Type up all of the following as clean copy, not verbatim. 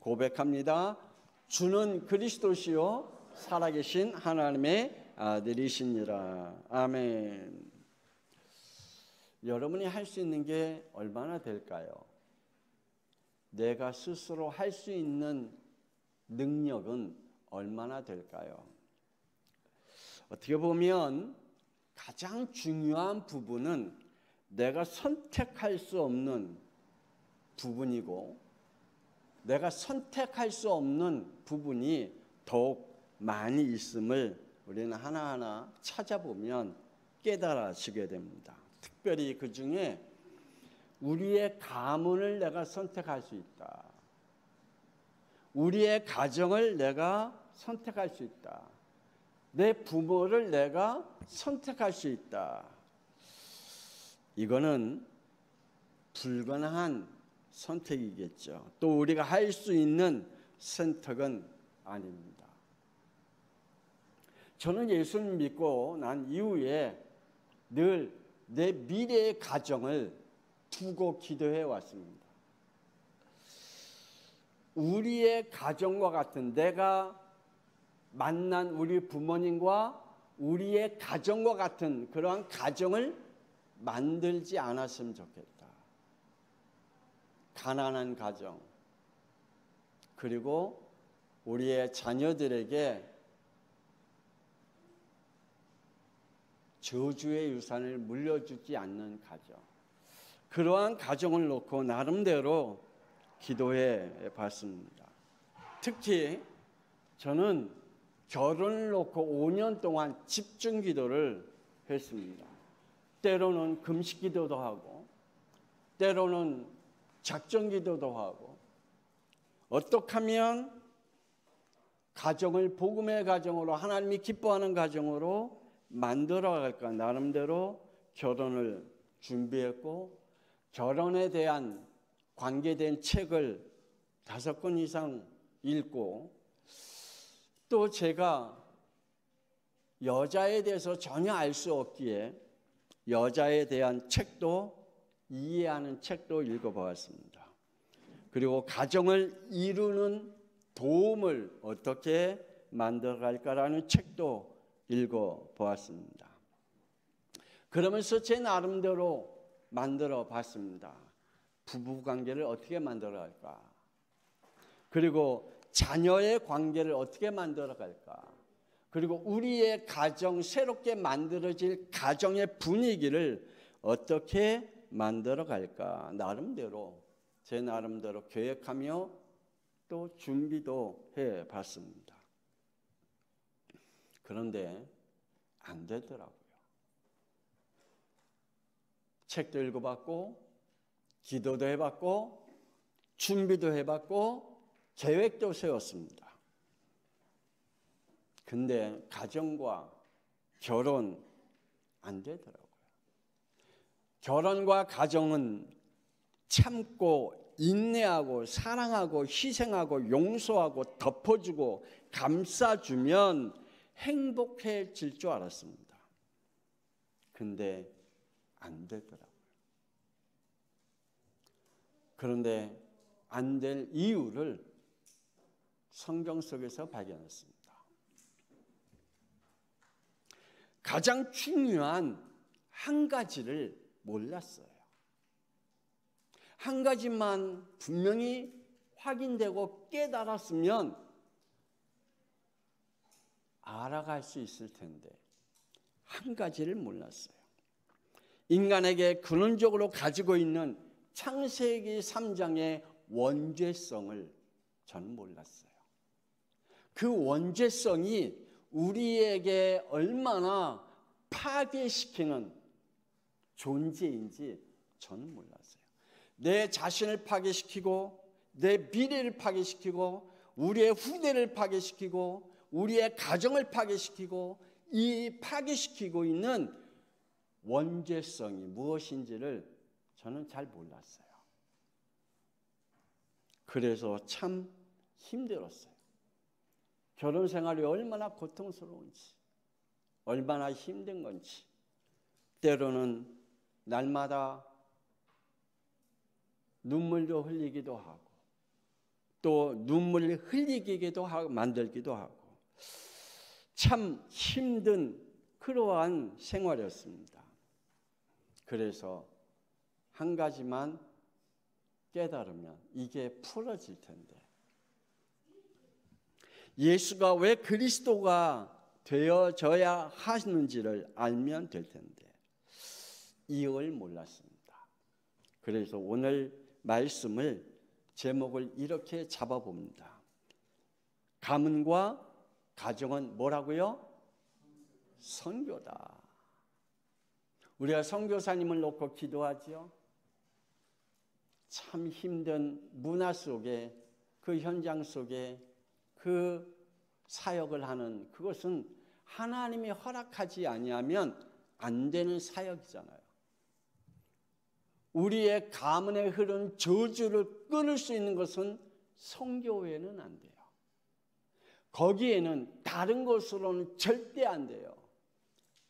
고백합니다. 주는 그리스도시요 살아계신 하나님의 아들이시니라. 아멘. 여러분이 할 수 있는 게 얼마나 될까요? 내가 스스로 할 수 있는 능력은 얼마나 될까요? 어떻게 보면 가장 중요한 부분은 내가 선택할 수 없는 부분이고, 내가 선택할 수 없는 부분이 더욱 많이 있음을 우리는 하나하나 찾아보면 깨달아지게 됩니다. 특별히 그 중에 우리의 가문을 내가 선택할 수 있다. 우리의 가정을 내가 선택할 수 있다. 내 부모를 내가 선택할 수 있다. 이거는 불가능한 선택이겠죠. 또 우리가 할 수 있는 선택은 아닙니다. 저는 예수님 믿고 난 이후에 늘 내 미래의 가정을 두고 기도해 왔습니다. 우리의 가정과 같은, 내가 만난 우리 부모님과 우리의 가정과 같은 그러한 가정을 만들지 않았으면 좋겠다. 가난한 가정, 그리고 우리의 자녀들에게 저주의 유산을 물려주지 않는 가정, 그러한 가정을 놓고 나름대로 기도해 봤습니다. 특히 저는 결혼을 놓고 5년 동안 집중 기도를 했습니다. 때로는 금식 기도도 하고, 때로는 작정 기도도 하고, 어떻게 하면 가정을 복음의 가정으로, 하나님이 기뻐하는 가정으로 만들어갈까 나름대로 결혼을 준비했고, 결혼에 대한 관계된 책을 5권 이상 읽고, 또 제가 여자에 대해서 전혀 알 수 없기에 여자에 대한 책도, 이해하는 책도 읽어보았습니다. 그리고 가정을 이루는 도움을 어떻게 만들어갈까라는 책도 읽어보았습니다. 그러면서 제 나름대로 만들어 봤습니다. 부부관계를 어떻게 만들어갈까? 그리고 자녀의 관계를 어떻게 만들어갈까? 그리고 우리의 가정, 새롭게 만들어질 가정의 분위기를 어떻게 만들어갈까? 나름대로, 제 나름대로 계획하며 또 준비도 해봤습니다. 그런데 안 되더라고요. 책도 읽어봤고, 기도도 해봤고, 준비도 해봤고, 계획도 세웠습니다. 근데 가정과 결혼 안 되더라고요. 결혼과 가정은 참고, 인내하고, 사랑하고, 희생하고, 용서하고, 덮어주고, 감싸주면 행복해질 줄 알았습니다. 근데 안 되더라고요. 그런데 안 될 이유를 성경 속에서 발견했습니다. 가장 중요한 한 가지를 몰랐어요. 한 가지만 분명히 확인되고 깨달았으면 알아갈 수 있을 텐데 한 가지를 몰랐어요. 인간에게 근원적으로 가지고 있는 창세기 3장의 원죄성을 저는 몰랐어요. 그 원죄성이 우리에게 얼마나 파괴시키는 존재인지 저는 몰랐어요. 내 자신을 파괴시키고, 내 미래를 파괴시키고, 우리의 후대를 파괴시키고, 우리의 가정을 파괴시키고, 이 파괴시키고 있는 원죄성이 무엇인지를 저는 잘 몰랐어요. 그래서 참 힘들었어요. 결혼 생활이 얼마나 고통스러운지, 얼마나 힘든 건지, 때로는 날마다 눈물도 흘리기도 하고, 또 눈물을 흘리기도 하고 만들기도 하고 참 힘든 그러한 생활이었습니다. 그래서 한 가지만 깨달으면 이게 풀어질 텐데, 예수가 왜 그리스도가 되어져야 하는지를 알면 될 텐데 이걸 몰랐습니다. 그래서 오늘 말씀을 제목을 이렇게 잡아봅니다. 가문과 가정은 뭐라고요? 선교다. 우리가 선교사님을 놓고 기도하지요. 참 힘든 문화 속에, 그 현장 속에 그 사역을 하는, 그것은 하나님이 허락하지 아니하면 안 되는 사역이잖아요. 우리의 가문에 흐른 저주를 끊을 수 있는 것은 선교 외에는 안 돼요. 거기에는 다른 것으로는 절대 안 돼요.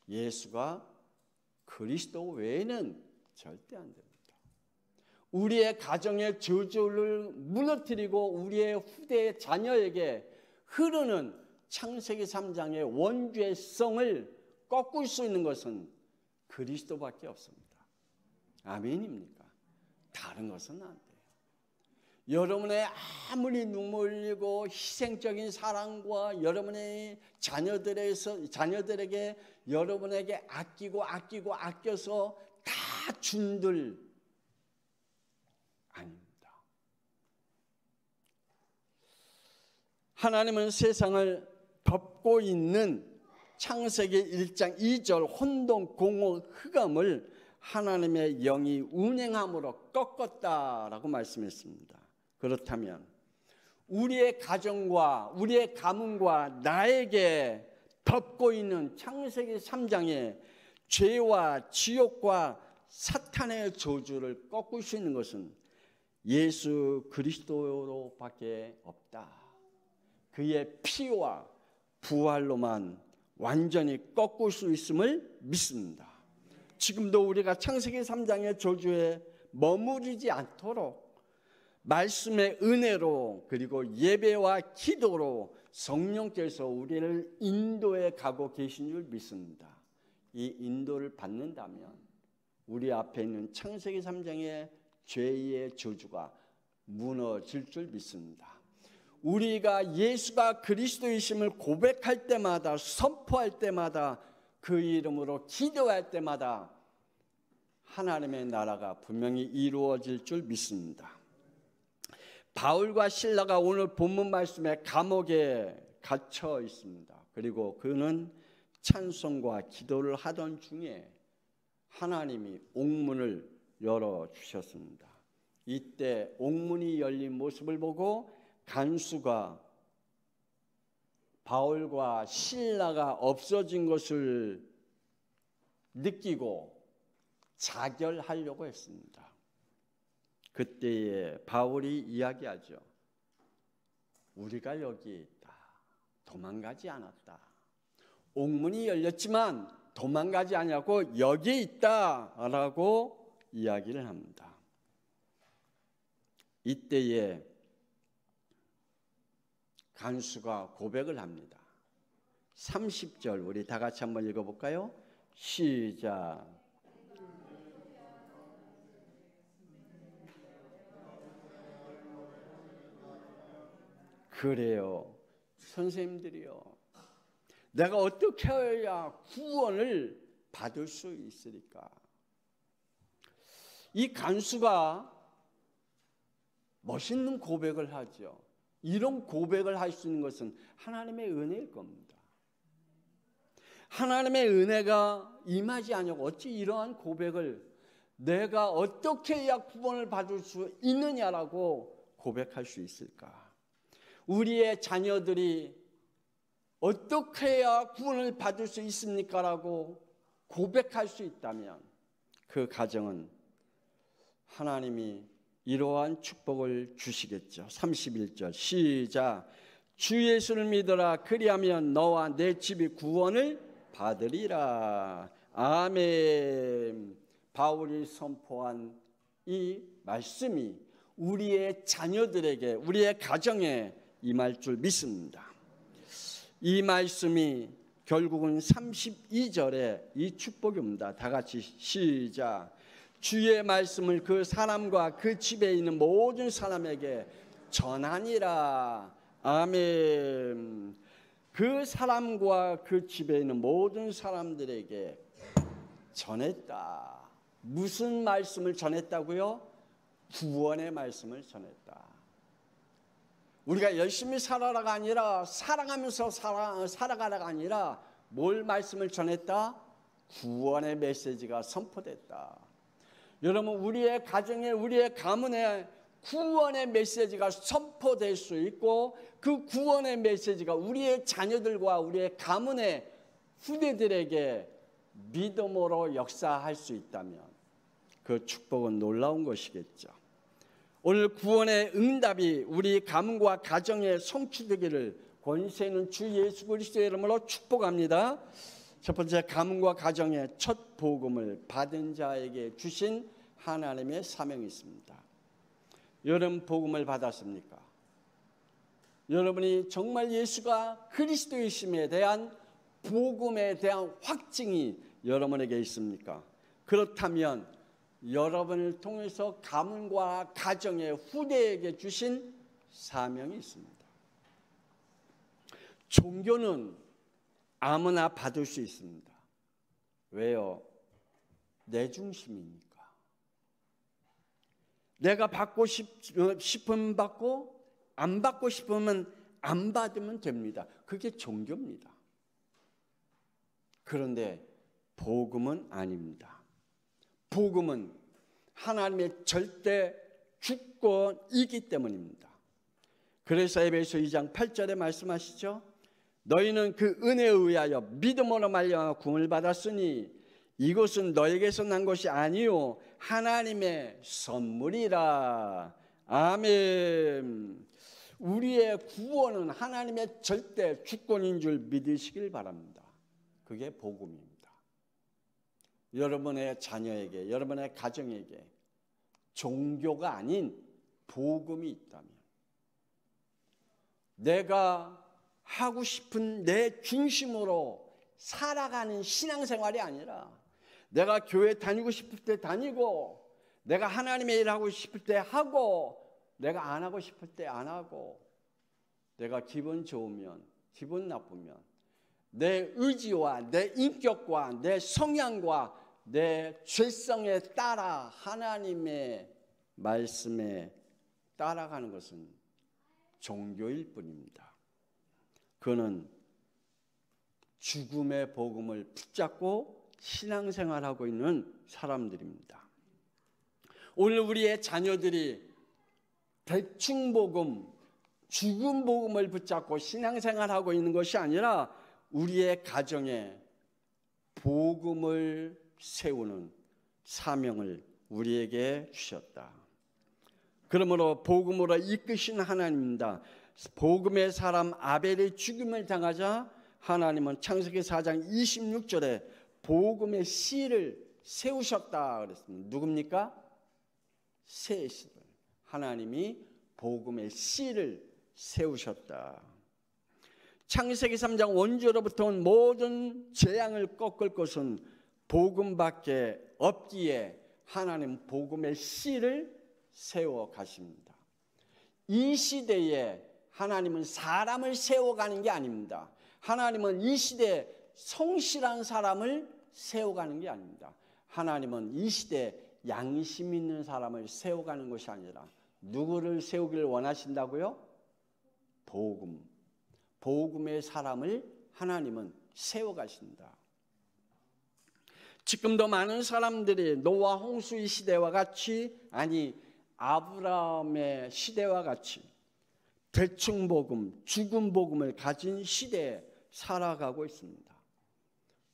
예수가 그리스도 외에는 절대 안 됩니다. 우리의 가정의 저주를 무너뜨리고 우리의 후대의 자녀에게 흐르는 창세기 3장의 원죄성을 꺾을 수 있는 것은 그리스도밖에 없습니다. 아멘입니까? 다른 것은 안 돼요. 여러분의 아무리 눈물 흘리고 희생적인 사랑과 여러분의 자녀들에게 여러분에게 아껴서 다 준들 아닙니다. 하나님은 세상을 덮고 있는 창세기 1장 2절 혼돈, 공허, 흑암을 하나님의 영이 운행함으로 꺾었다라고 말씀했습니다. 그렇다면 우리의 가정과 우리의 가문과 나에게 덮고 있는 창세기 3장의 죄와 지옥과 사탄의 저주를 꺾을 수 있는 것은 예수 그리스도로밖에 없다. 그의 피와 부활로만 완전히 꺾을 수 있음을 믿습니다. 지금도 우리가 창세기 3장의 저주에 머무르지 않도록 말씀의 은혜로 그리고 예배와 기도로 성령께서 우리를 인도해 가고 계신 줄 믿습니다. 이 인도를 받는다면 우리 앞에 있는 창세기 3장의 죄의 저주가 무너질 줄 믿습니다. 우리가 예수가 그리스도이심을 고백할 때마다, 선포할 때마다, 그 이름으로 기도할 때마다 하나님의 나라가 분명히 이루어질 줄 믿습니다. 바울과 실라가 오늘 본문 말씀에 감옥에 갇혀 있습니다. 그리고 그는 찬송과 기도를 하던 중에 하나님이 옥문을 열어주셨습니다. 이때 옥문이 열린 모습을 보고 간수가 바울과 실라가 없어진 것을 느끼고 자결하려고 했습니다. 그때에 바울이 이야기하죠. 우리가 여기 있다. 도망가지 않았다. 옥문이 열렸지만 도망가지 않냐고 여기 있다라고 이야기를 합니다. 이때에 간수가 고백을 합니다. 30절 우리 다 같이 한번 읽어볼까요? 시작. 그래요. 선생님들이요. 내가 어떻게 해야 구원을 받을 수 있으리까? 이 간수가 멋있는 고백을 하죠. 이런 고백을 할 수 있는 것은 하나님의 은혜일 겁니다. 하나님의 은혜가 임하지 않냐고 어찌 이러한 고백을 내가 어떻게 해야 구원을 받을 수 있느냐라고 고백할 수 있을까? 우리의 자녀들이 어떻게 해야 구원을 받을 수 있습니까? 라고 고백할 수 있다면 그 가정은 하나님이 이러한 축복을 주시겠죠. 31절 시작. 주 예수를 믿어라. 그리하면 너와 내 집이 구원을 받으리라. 아멘. 바울이 선포한 이 말씀이 우리의 자녀들에게, 우리의 가정에 임할 줄 믿습니다. 이 말씀이 결국은 32절에 이 축복입니다. 다 같이 시작. 주의 말씀을 그 사람과 그 집에 있는 모든 사람에게 전하니라. 아멘. 그 사람과 그 집에 있는 모든 사람들에게 전했다. 무슨 말씀을 전했다고요? 구원의 말씀을 전했다. 우리가 열심히 살아라가 아니라 사랑하면서 살아가라가 아니라 뭘 말씀을 전했다? 구원의 메시지가 선포됐다. 여러분, 우리의 가정에, 우리의 가문에 구원의 메시지가 선포될 수 있고 그 구원의 메시지가 우리의 자녀들과 우리의 가문의 후대들에게 믿음으로 역사할 수 있다면 그 축복은 놀라운 것이겠죠. 오늘 구원의 응답이 우리 가문과 가정에 성취되기를 권세 있는 주 예수 그리스도의 이름으로 축복합니다. 첫 번째, 가문과 가정의 첫 복음을 받은 자에게 주신 하나님의 사명이 있습니다. 여러분 복음을 받았습니까? 여러분이 정말 예수가 그리스도이심에 대한 복음에 대한 확증이 여러분에게 있습니까? 그렇다면 여러분을 통해서 가문과 가정의 후대에게 주신 사명이 있습니다. 종교는 아무나 받을 수 있습니다. 왜요? 내 중심이니까. 내가 받고 싶으면 받고 안 받고 싶으면 안 받으면 됩니다. 그게 종교입니다. 그런데 복음은 아닙니다. 복음은 하나님의 절대 주권이기 때문입니다. 그래서 에베소 2장 8절에 말씀하시죠. 너희는 그 은혜에 의하여 믿음으로 말미암아 구원을 받았으니 이것은 너에게서 난 것이 아니요 하나님의 선물이라. 아멘. 우리의 구원은 하나님의 절대 주권인 줄 믿으시길 바랍니다. 그게 복음입니다. 여러분의 자녀에게, 여러분의 가정에게 종교가 아닌 복음이 있다면, 내가 하고 싶은 내 중심으로 살아가는 신앙생활이 아니라 내가 교회 다니고 싶을 때 다니고, 내가 하나님의 일 하고 싶을 때 하고, 내가 안 하고 싶을 때 안 하고, 내가 기분 좋으면 기분 나쁘면 내 의지와 내 인격과 내 성향과 내 죄성에 따라 하나님의 말씀에 따라가는 것은 종교일 뿐입니다. 그는 죽음의 복음을 붙잡고 신앙생활하고 있는 사람들입니다. 오늘 우리의 자녀들이 대충 복음, 죽음 복음을 붙잡고 신앙생활하고 있는 것이 아니라 우리의 가정에 복음을 세우는 사명을 우리에게 주셨다. 그러므로 복음으로 이끄신 하나님입니다. 복음의 사람 아벨이 죽임을 당하자 하나님은 창세기 4장 26절에 복음의 씨를 세우셨다 그랬습니다. 누굽니까? 새 씨를. 하나님이 복음의 씨를 세우셨다. 창세기 3장 원죄로부터 온 모든 재앙을 꺾을 것은 복음밖에 없기에 하나님 복음의 씨를 세워 가십니다. 이 시대에 하나님은 사람을 세워가는 게 아닙니다. 하나님은 이 시대에 성실한 사람을 세워가는 게 아닙니다. 하나님은 이 시대에 양심 있는 사람을 세워가는 것이 아니라 누구를 세우기를 원하신다고요? 복음의 사람을 하나님은 세워가신다. 지금도 많은 사람들이 노아 홍수의 시대와 같이, 아니 아브라함의 시대와 같이 대충 복음, 죽음 복음을 가진 시대에 살아가고 있습니다.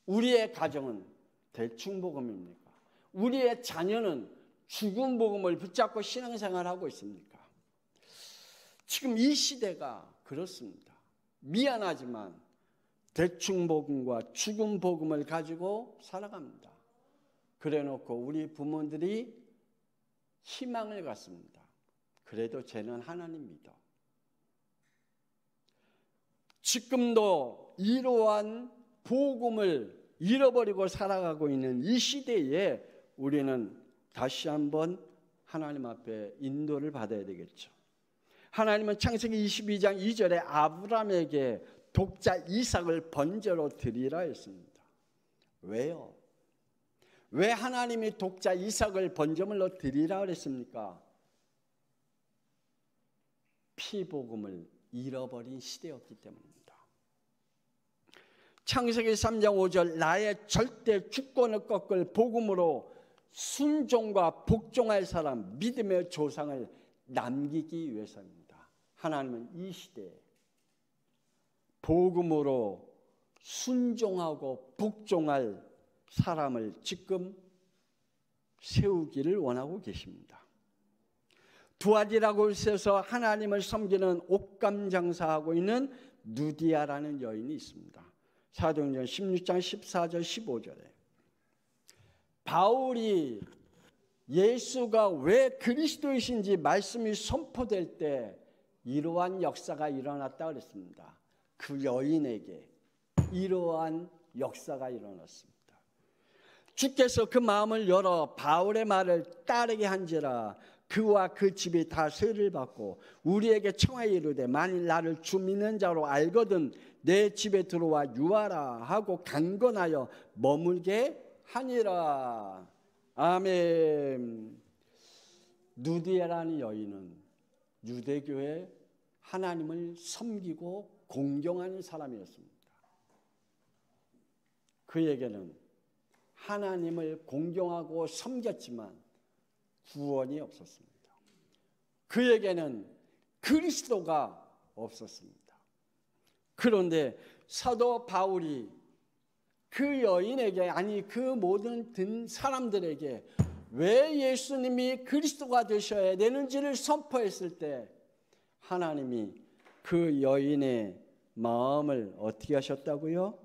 우리의 가정은 대충 복음입니까? 우리의 자녀는 죽음 복음을 붙잡고 신앙생활하고 있습니까? 지금 이 시대가 그렇습니다. 미안하지만 대충 복음과 죽음 복음을 가지고 살아갑니다. 그래놓고 우리 부모들이 희망을 갖습니다. 그래도 쟤는 하나님 믿어. 지금도 이러한 복음을 잃어버리고 살아가고 있는 이 시대에 우리는 다시 한번 하나님 앞에 인도를 받아야 되겠죠. 하나님은 창세기 22장 2절에 아브라함에게 독자 이삭을 번제로 드리라 했습니다. 왜요? 왜 하나님이 독자 이삭을 번제물로 드리라 그랬습니까? 피복음을 잃어버린 시대였기 때문입니다. 창세기 3장 5절 나의 절대 주권을 꺾을 복음으로 순종과 복종할 사람, 믿음의 조상을 남기기 위해서입니다. 하나님은 이 시대에 복음으로 순종하고 복종할 사람을 지금 세우기를 원하고 계십니다. 두아디라고 해서 하나님을 섬기는 옷감 장사하고 있는 누디아라는 여인이 있습니다. 사도행전 16장 14절 15절에 바울이 예수가 왜 그리스도이신지 말씀이 선포될 때 이러한 역사가 일어났다 그랬습니다. 그 여인에게 이러한 역사가 일어났습니다. 주께서 그 마음을 열어 바울의 말을 따르게 한지라 그와 그 집이 다 세를 받고 우리에게 청하여 이르되 만일 나를 주 믿는 자로 알거든 내 집에 들어와 유하라 하고 강건하여 머물게 하니라. 아멘. 누디아라는 여인은 유대교의 하나님을 섬기고 공경하는 사람이었습니다. 그에게는 하나님을 공경하고 섬겼지만 구원이 없었습니다. 그에게는 그리스도가 없었습니다. 그런데 사도 바울이 그 여인에게 아니 그 모든 든 사람들에게 왜 예수님이 그리스도가 되셔야 되는지를 선포했을 때 하나님이 그 여인의 마음을 어떻게 하셨다고요?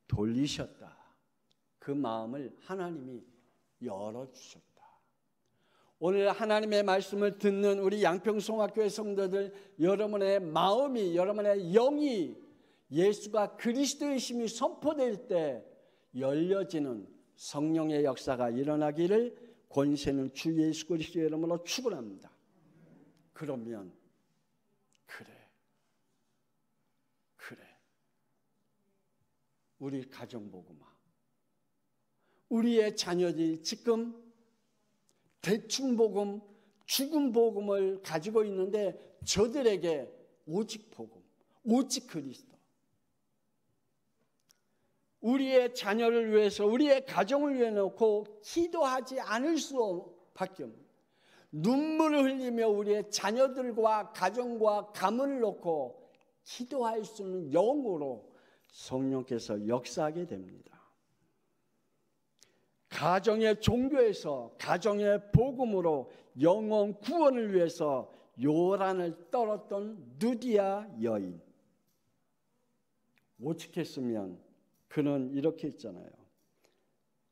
돌리셨다. 그 마음을 하나님이 열어주셨다. 오늘 하나님의 말씀을 듣는 우리 양평송학교의 성도들, 여러분의 마음이, 여러분의 영이 예수가 그리스도이심이 선포될 때 열려지는 성령의 역사가 일어나기를 권세는 주 예수 그리스도의 이름으로 축원합니다. 그러면 그래 우리 가정복음아, 우리의 자녀들이 지금 대충 복음, 죽은 복음을 가지고 있는데 저들에게 오직 복음, 오직 그리스도. 우리의 자녀를 위해서, 우리의 가정을 위해 놓고 기도하지 않을 수밖에 없는, 눈물을 흘리며 우리의 자녀들과 가정과 가문을 놓고 기도할 수 있는 영으로 성령께서 역사하게 됩니다. 가정의 종교에서 가정의 복음으로 영혼 구원을 위해서 요란을 떨었던 누디아 여인. 오직했으면 그는 이렇게 했잖아요.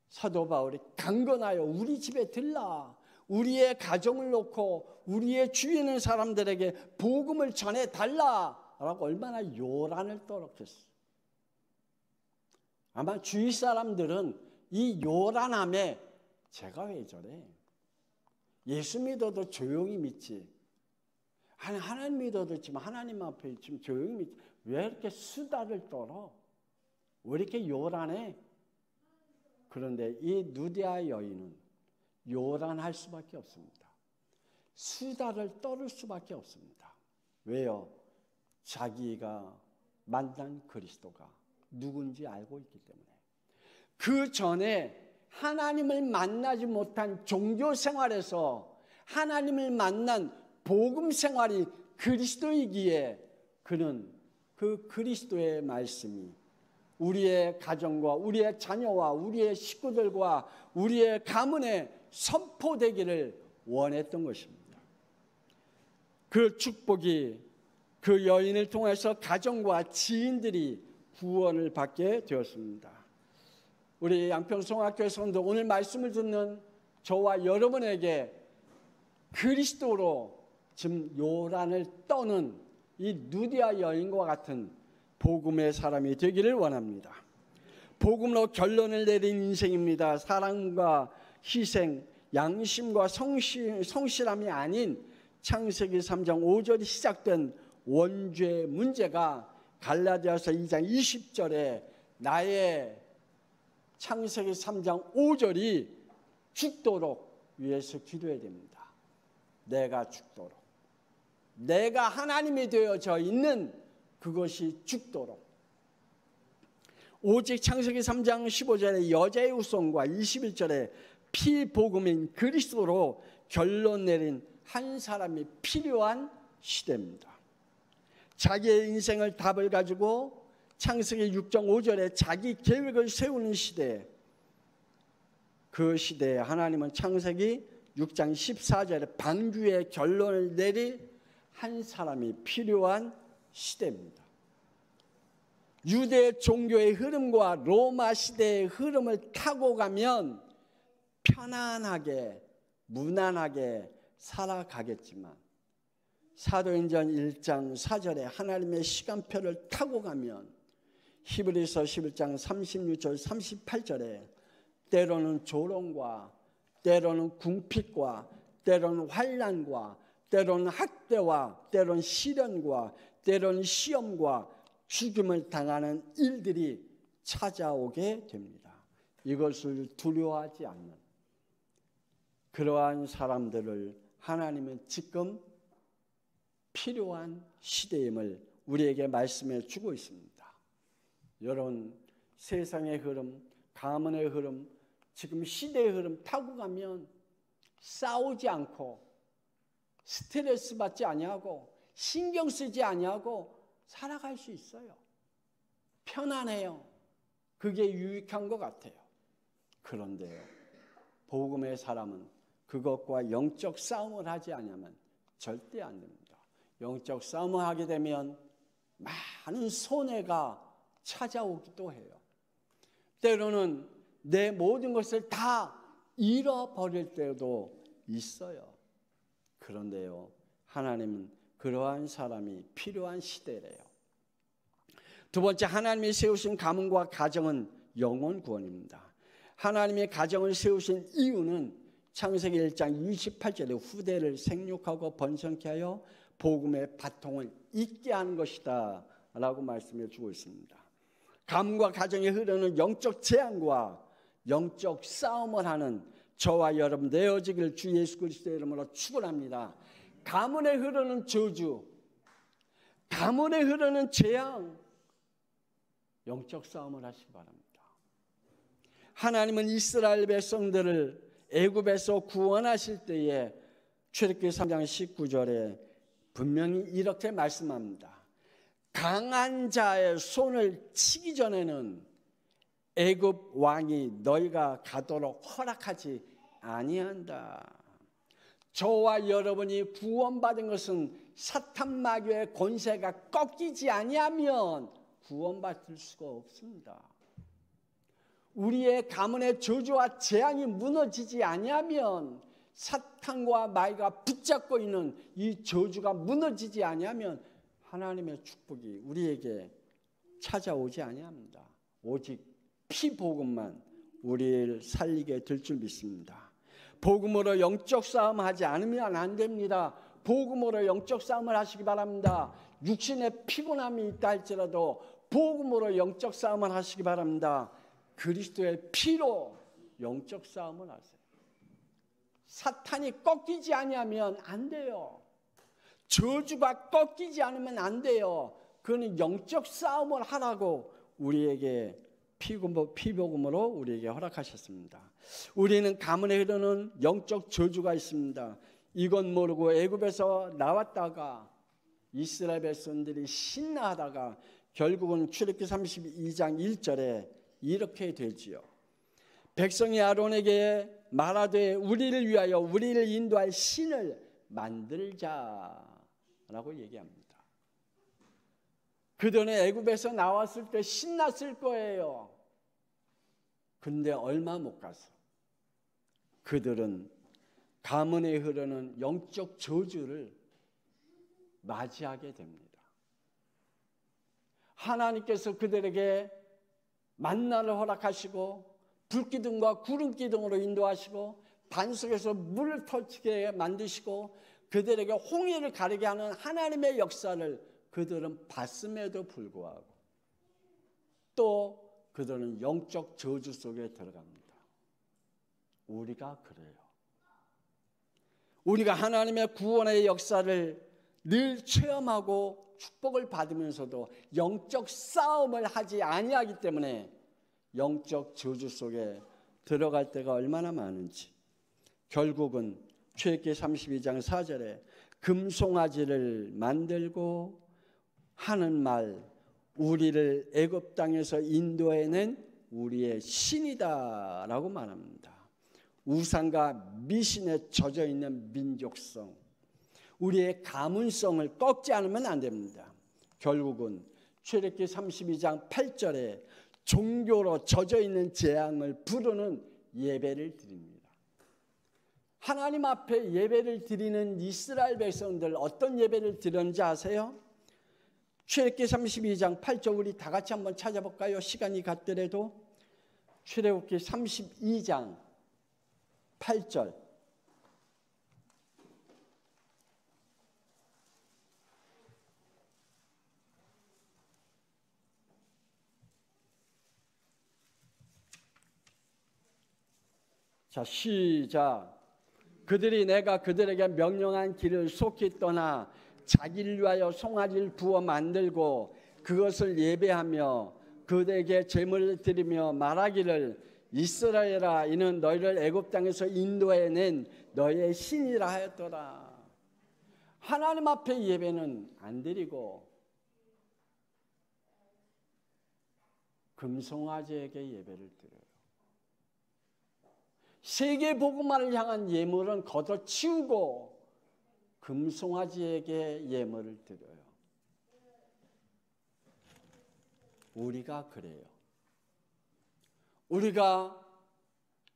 사도 바울이 강건하여 우리 집에 들라, 우리의 가정을 놓고 우리의 주위에 있는 사람들에게 복음을 전해달라라고 얼마나 요란을 떨었겠어요. 아마 주위 사람들은 이 요란함에 제가 왜 저래? 예수 믿어도 조용히 믿지. 하나님 믿어도 있지만 하나님 앞에 있지만 조용히 믿지. 왜 이렇게 수다를 떨어? 왜 이렇게 요란해? 그런데 이 누디아 여인은 요란할 수밖에 없습니다. 수다를 떨을 수밖에 없습니다. 왜요? 자기가 만난 그리스도가 누군지 알고 있기 때문에. 그 전에 하나님을 만나지 못한 종교 생활에서 하나님을 만난 복음 생활이 그리스도이기에 그는 그 그리스도의 말씀이 우리의 가정과 우리의 자녀와 우리의 식구들과 우리의 가문에 선포되기를 원했던 것입니다. 그 축복이 그 여인을 통해서 가정과 지인들이 구원을 받게 되었습니다. 우리 양평송학교의 성도, 오늘 말씀을 듣는 저와 여러분에게 그리스도로 지금 요란을 떠는 이 누디아 여인과 같은 복음의 사람이 되기를 원합니다. 복음으로 결론을 내린 인생입니다. 사랑과 희생, 양심과 성실함이 아닌 창세기 3장 5절이 시작된 원죄 문제가 갈라디아서 2장 20절에 나의 창세기 3장 5절이 죽도록 위해서 기도해야 됩니다. 내가 죽도록. 내가 하나님이 되어져 있는 그것이 죽도록. 오직 창세기 3장 15절에 여자의 후손과 21절에 피복음인 그리스도로 결론 내린 한 사람이 필요한 시대입니다. 자기의 인생을 답을 가지고 창세기 6장 5절에 자기 계획을 세우는 시대, 그 시대에 하나님은 창세기 6장 14절에 방주의 결론을 내릴 한 사람이 필요한 시대입니다. 유대 종교의 흐름과 로마 시대의 흐름을 타고 가면 편안하게 무난하게 살아가겠지만 사도행전 1장 4절에 하나님의 시간표를 타고 가면 히브리서 11장 36절 38절에 때로는 조롱과 때로는 궁핍과 때로는 환난과 때로는 학대와 때로는 시련과 때로는 시험과 죽임을 당하는 일들이 찾아오게 됩니다. 이것을 두려워하지 않는 그러한 사람들을 하나님은 지금 필요한 시대임을 우리에게 말씀해 주고 있습니다. 여러분, 세상의 흐름, 가문의 흐름, 지금 시대의 흐름 타고 가면 싸우지 않고 스트레스 받지 아니하고 신경 쓰지 아니하고 살아갈 수 있어요. 편안해요. 그게 유익한 것 같아요. 그런데요, 복음의 사람은 그것과 영적 싸움을 하지 않으면 절대 안 됩니다. 영적 싸움을 하게 되면 많은 손해가 찾아오기도 해요. 때로는 내 모든 것을 다 잃어버릴 때도 있어요. 그런데요, 하나님은 그러한 사람이 필요한 시대래요. 두 번째, 하나님이 세우신 가문과 가정은 영혼 구원입니다. 하나님의 가정을 세우신 이유는 창세기 1장 28절에 후대를 생육하고 번성케 하여 복음의 바통을 잇게 하는 것이다 라고 말씀해 주고 있습니다. 가문과 가정에 흐르는 영적 재앙과 영적 싸움을 하는 저와 여러분 되어지길 주 예수 그리스도의 이름으로 축원합니다. 가문에 흐르는 저주, 가문에 흐르는 재앙, 영적 싸움을 하시기 바랍니다. 하나님은 이스라엘 백성들을 애굽에서 구원하실 때에 출애굽기 3장 19절에 분명히 이렇게 말씀합니다. 강한 자의 손을 치기 전에는 애굽 왕이 너희가 가도록 허락하지 아니한다. 저와 여러분이 구원받은 것은 사탄 마귀의 권세가 꺾이지 아니하면 구원받을 수가 없습니다. 우리의 가문의 저주와 재앙이 무너지지 아니하면, 사탄과 마귀가 붙잡고 있는 이 저주가 무너지지 아니하면 하나님의 축복이 우리에게 찾아오지 아니합니다. 오직 피복음만 우리를 살리게 될 줄 믿습니다. 복음으로 영적 싸움하지 않으면 안 됩니다. 복음으로 영적 싸움을 하시기 바랍니다. 육신의 피곤함이 있다 할지라도 복음으로 영적 싸움을 하시기 바랍니다. 그리스도의 피로 영적 싸움을 하세요. 사탄이 꺾이지 아니하면 안 돼요. 저주가 꺾이지 않으면 안 돼요. 그는 영적 싸움을 하라고 우리에게 피복음으로 우리에게 허락하셨습니다. 우리는 가문에 흐르는 영적 저주가 있습니다. 이건 모르고 애굽에서 나왔다가 이스라엘 백성들이 신나하다가 결국은 출애굽기 32장 1절에 이렇게 되지요. 백성이 아론에게 말하되 우리를 위하여 우리를 인도할 신을 만들자라고 얘기합니다. 그들은 애굽에서 나왔을 때 신났을 거예요. 근데 얼마 못 가서 그들은 가문에 흐르는 영적 저주를 맞이하게 됩니다. 하나님께서 그들에게 만나를 허락하시고 불기둥과 구름기둥으로 인도하시고 반석에서 물을 터지게 만드시고 그들에게 홍해를 가르게 하는 하나님의 역사를 그들은 봤음에도 불구하고 또 그들은 영적 저주 속에 들어갑니다. 우리가 그래요. 우리가 하나님의 구원의 역사를 늘 체험하고 축복을 받으면서도 영적 싸움을 하지 아니하기 때문에 영적 저주 속에 들어갈 때가 얼마나 많은지. 결국은 출애굽기 32장 4절에 금송아지를 만들고 하는 말, 우리를 애굽 땅에서 인도해낸 우리의 신이다 라고 말합니다. 우상과 미신에 젖어 있는 민족성, 우리의 가문성을 꺾지 않으면 안 됩니다. 결국은 출애굽기 32장 8절에 종교로 젖어 있는 재앙을 부르는 예배를 드립니다. 하나님 앞에 예배를 드리는 이스라엘 백성들 어떤 예배를 드렸는지 아세요? 출애굽기 32장 8절 우리 다 같이 한번 찾아볼까요? 시간이 갔더라도 출애굽기 32장 8절 자, 시작. 그들이 내가 그들에게 명령한 길을 속히 떠나 자기를 위하여 송아지를 부어 만들고 그것을 예배하며 그들에게 제물을 드리며 말하기를 이스라엘아 이는 너희를 애굽 땅에서 인도해낸 너희의 신이라 하였더라. 하나님 앞에 예배는 안 드리고 금송아지에게 예배를 드려요. 세계 복음화를 향한 예물은 걷어치우고 금송아지에게 예물을 드려요. 우리가 그래요. 우리가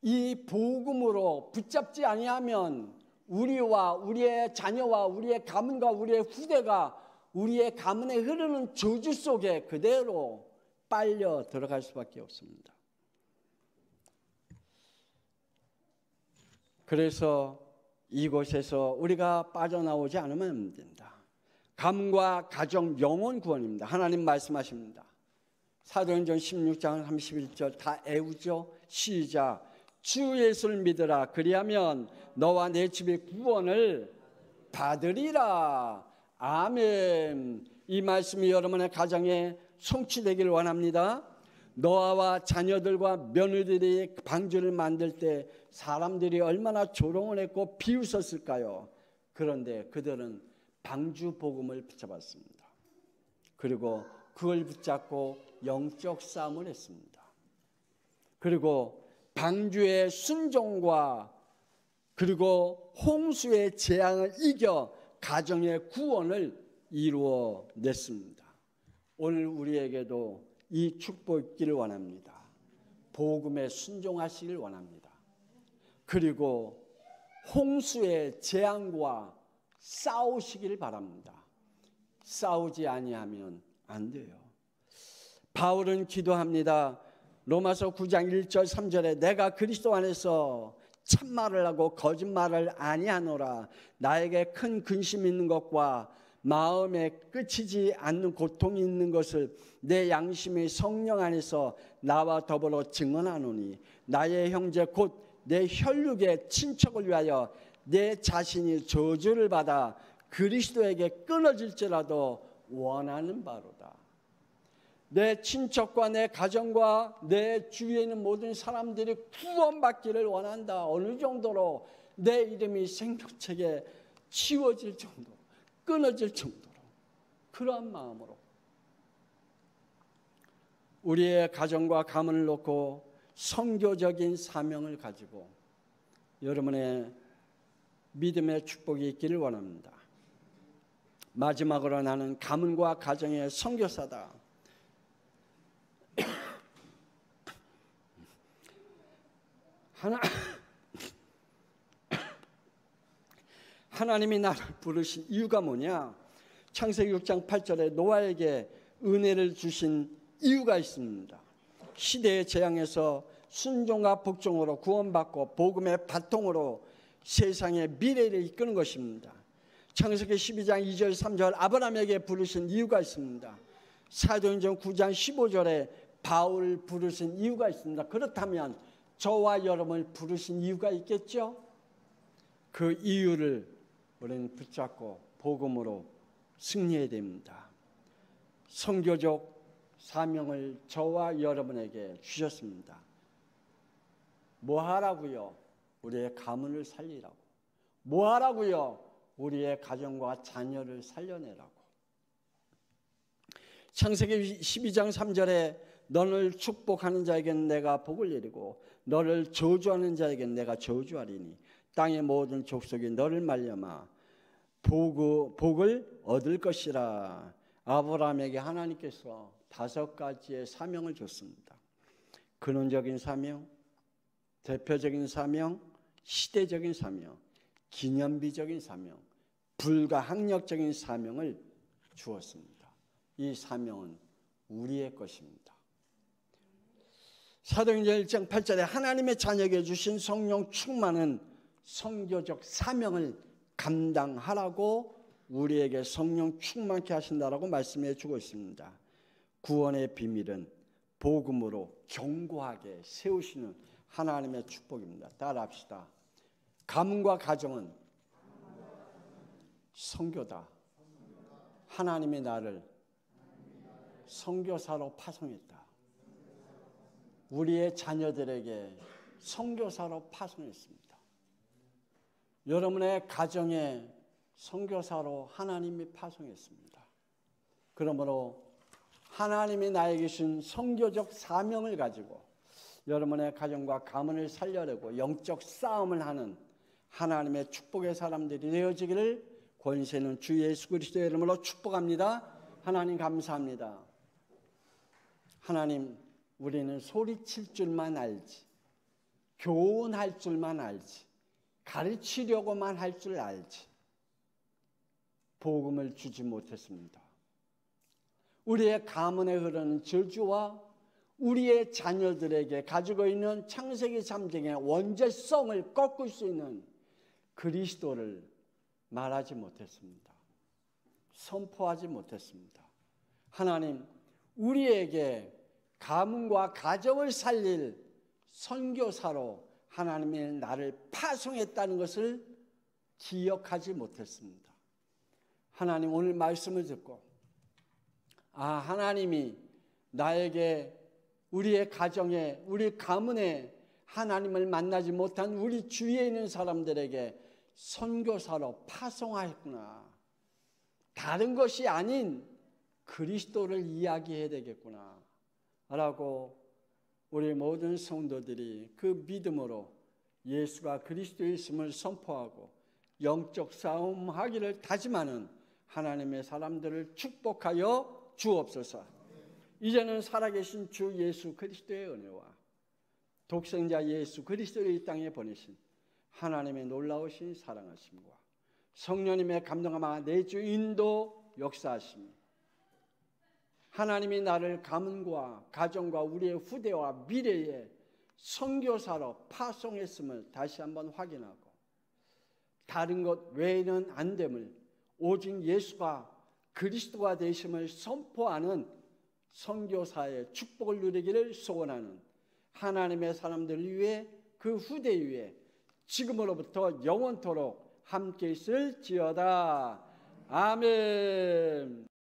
이 복음으로 붙잡지 아니하면 우리와 우리의 자녀와 우리의 가문과 우리의 후대가 우리의 가문에 흐르는 저주 속에 그대로 빨려 들어갈 수밖에 없습니다. 그래서 이곳에서 우리가 빠져나오지 않으면 안 된다. 가문과 가정 영혼 구원입니다. 하나님 말씀하십니다. 사도행전 16장 31절 다 애우죠. 시작. 주 예수를 믿으라. 그리하면 너와 내 집의 구원을 받으리라. 아멘. 이 말씀이 여러분의 가정에 성취되기를 원합니다. 노아와 자녀들과 며느리들이 방주를 만들 때 사람들이 얼마나 조롱을 했고 비웃었을까요? 그런데 그들은 방주 복음을 붙잡았습니다. 그리고 그걸 붙잡고 영적 싸움을 했습니다. 그리고 방주의 순종과 그리고 홍수의 재앙을 이겨 가정의 구원을 이루어냈습니다. 오늘 우리에게도 이 축복 있기를 원합니다. 복음에 순종하시길 원합니다. 그리고 홍수의 재앙과 싸우시길 바랍니다. 싸우지 아니하면 안 돼요. 바울은 기도합니다. 로마서 9장 1절 3절에 내가 그리스도 안에서 참말을 하고 거짓말을 아니하노라. 나에게 큰 근심이 있는 것과 마음에 끝이지 않는 고통이 있는 것을 내 양심의 성령 안에서 나와 더불어 증언하노니 나의 형제 곧 내 혈육의 친척을 위하여 내 자신이 저주를 받아 그리스도에게 끊어질지라도 원하는 바로다. 내 친척과 내 가정과 내 주위에 있는 모든 사람들이 구원받기를 원한다. 어느 정도로 내 이름이 생명책에 치워질 정도로 끊어질 정도로 그러한 마음으로 우리의 가정과 가문을 놓고 선교적인 사명을 가지고 여러분의 믿음의 축복이 있기를 원합니다. 마지막으로 나는 가문과 가정의 선교사다. 하나님이 나를 부르신 이유가 뭐냐? 창세기 6장 8절에 노아에게 은혜를 주신 이유가 있습니다. 시대의 재앙에서 순종과 복종으로 구원받고 복음의 바통으로 세상의 미래를 이끄는 것입니다. 창세기 12장 2절 3절 아브라함에게 부르신 이유가 있습니다. 사도행전 9장 15절에 바울 부르신 이유가 있습니다. 그렇다면 저와 여러분을 부르신 이유가 있겠죠? 그 이유를 우리는 붙잡고 복음으로 승리해야 됩니다. 선교적 사명을 저와 여러분에게 주셨습니다. 뭐 하라고요? 우리의 가문을 살리라고. 뭐 하라고요? 우리의 가정과 자녀를 살려내라고. 창세기 12장 3절에 너를 축복하는 자에게는 내가 복을 내리고 너를 저주하는 자에게는 내가 저주하리니 땅의 모든 족속이 너를 말려마 복을 얻을 것이라. 아브라함에게 하나님께서 5가지의 사명을 줬습니다. 근원적인 사명, 대표적인 사명, 시대적인 사명, 기념비적인 사명, 불가항력적인 사명을 주었습니다. 이 사명은 우리의 것입니다. 사도행전 1장 8절에 하나님의 자녀에게 주신 성령 충만은 선교적 사명을 감당하라고 우리에게 성령 충만케 하신다라고 말씀해 주고 있습니다. 구원의 비밀은 복음으로 견고하게 세우시는 하나님의 축복입니다. 따라합시다. 가문과 가정은 선교다. 하나님이 나를 선교사로 파송했다. 우리의 자녀들에게 선교사로 파송했습니다. 여러분의 가정에 선교사로 하나님이 파송했습니다. 그러므로 하나님이 나에게 주신 선교적 사명을 가지고 여러분의 가정과 가문을 살려내고 영적 싸움을 하는 하나님의 축복의 사람들이 되어지기를 권세 있는 주 예수 그리스도의 이름으로 축복합니다. 하나님 감사합니다. 하나님, 우리는 소리칠 줄만 알지, 교훈할 줄만 알지, 가르치려고만 할 줄 알지 복음을 주지 못했습니다. 우리의 가문에 흐르는 저주와 우리의 자녀들에게 가지고 있는 창세기 3장의 원죄성을 꺾을 수 있는 그리스도를 말하지 못했습니다. 선포하지 못했습니다. 하나님, 우리에게 가문과 가정을 살릴 선교사로 하나님이 나를 파송했다는 것을 기억하지 못했습니다. 하나님, 오늘 말씀을 듣고 하나님이 나에게 우리의 가정에 우리 가문에 하나님을 만나지 못한 우리 주위에 있는 사람들에게 선교사로 파송하였구나. 다른 것이 아닌 그리스도를 이야기해야 되겠구나 라고 우리 모든 성도들이 그 믿음으로 예수가 그리스도의 있음을 선포하고 영적 싸움하기를 다짐하는 하나님의 사람들을 축복하여 주옵소서. 이제는 살아계신 주 예수 그리스도의 은혜와 독생자 예수 그리스도를 이 땅에 보내신 하나님의 놀라우신 사랑하심과 성령님의 감동하마 내주 인도 역사하심이 하나님이 나를 가문과 가정과 우리의 후대와 미래에 선교사로 파송했음을 다시 한번 확인하고 다른 것 외에는 안 됨을 오직 예수가 그리스도가 되심을 선포하는 선교사의 축복을 누리기를 소원하는 하나님의 사람들 위해 그 후대 위에 지금으로부터 영원토록 함께 있을지어다. 아멘.